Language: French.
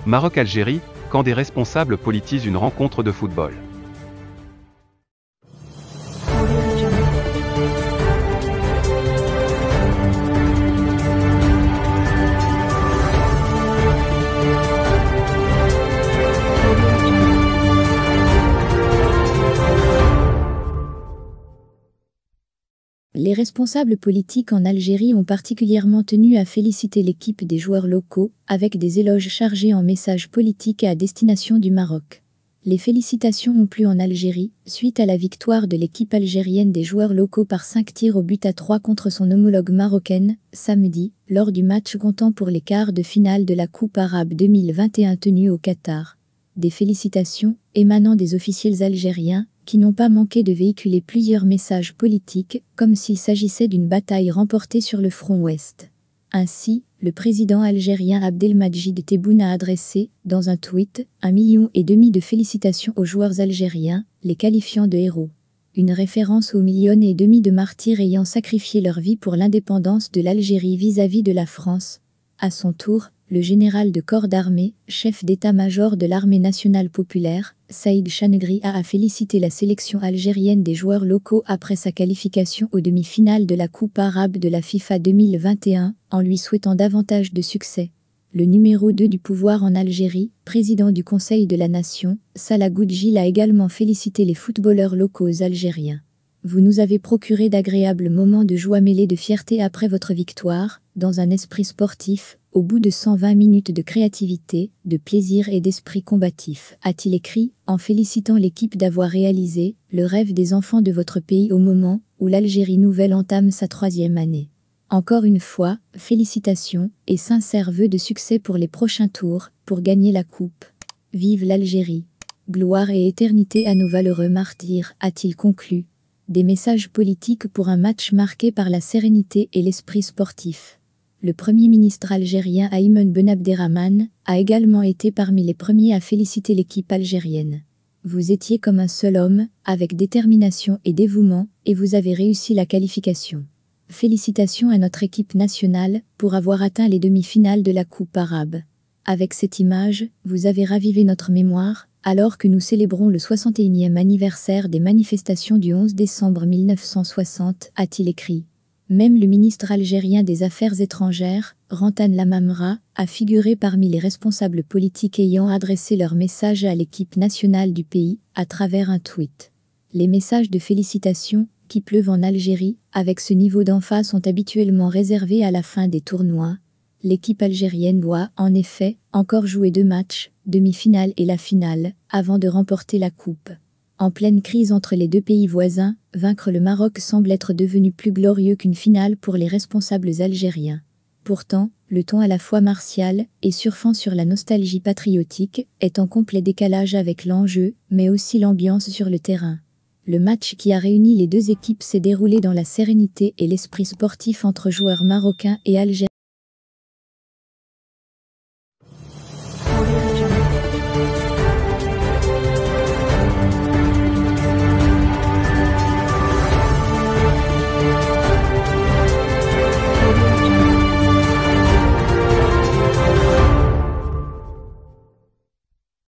Maroc-Algérie, quand des responsables politisent une rencontre de football. Les responsables politiques en Algérie ont particulièrement tenu à féliciter l'équipe des joueurs locaux, avec des éloges chargés en messages politiques à destination du Maroc. Les félicitations ont plu en Algérie, suite à la victoire de l'équipe algérienne des joueurs locaux par 5 tirs au but à 3 contre son homologue marocaine, samedi, lors du match comptant pour les quarts de finale de la Coupe arabe 2021 tenue au Qatar. Des félicitations émanant des officiels algériens, qui n'ont pas manqué de véhiculer plusieurs messages politiques, comme s'il s'agissait d'une bataille remportée sur le front ouest. Ainsi, le président algérien Abdelmadjid Tebboune a adressé, dans un tweet, 1,5 million de félicitations aux joueurs algériens, les qualifiant de héros. Une référence aux 1,5 million de martyrs ayant sacrifié leur vie pour l'indépendance de l'Algérie vis-à-vis de la France. À son tour, le général de corps d'armée, chef d'état-major de l'armée nationale populaire, Saïd Chanegri a félicité la sélection algérienne des joueurs locaux après sa qualification aux demi-finales de la Coupe arabe de la FIFA 2021, en lui souhaitant davantage de succès. Le numéro 2 du pouvoir en Algérie, président du Conseil de la Nation, Salah Goudjil a également félicité les footballeurs locaux algériens. Vous nous avez procuré d'agréables moments de joie mêlés de fierté après votre victoire, dans un esprit sportif, au bout de 120 minutes de créativité, de plaisir et d'esprit combatif, a-t-il écrit, en félicitant l'équipe d'avoir réalisé le rêve des enfants de votre pays au moment où l'Algérie nouvelle entame sa 3e année. Encore une fois, félicitations et sincères vœux de succès pour les prochains tours, pour gagner la coupe. Vive l'Algérie! Gloire et éternité à nos valeureux martyrs, a-t-il conclu. Des messages politiques pour un match marqué par la sérénité et l'esprit sportif. Le Premier ministre algérien Ayman Ben Abderrahmane a également été parmi les premiers à féliciter l'équipe algérienne. Vous étiez comme un seul homme, avec détermination et dévouement, et vous avez réussi la qualification. Félicitations à notre équipe nationale pour avoir atteint les demi-finales de la Coupe arabe. Avec cette image, vous avez ravivé notre mémoire, alors que nous célébrons le 61e anniversaire des manifestations du 11 décembre 1960, a-t-il écrit. Même le ministre algérien des Affaires étrangères, Rantan Lamamra, a figuré parmi les responsables politiques ayant adressé leur message à l'équipe nationale du pays, à travers un tweet. Les messages de félicitations, qui pleuvent en Algérie, avec ce niveau d'emphase sont habituellement réservés à la fin des tournois. L'équipe algérienne doit, en effet, encore jouer 2 matchs, demi-finale et la finale, avant de remporter la coupe. En pleine crise entre les 2 pays voisins, vaincre le Maroc semble être devenu plus glorieux qu'une finale pour les responsables algériens. Pourtant, le ton à la fois martial et surfant sur la nostalgie patriotique est en complet décalage avec l'enjeu, mais aussi l'ambiance sur le terrain. Le match qui a réuni les 2 équipes s'est déroulé dans la sérénité et l'esprit sportif entre joueurs marocains et algériens.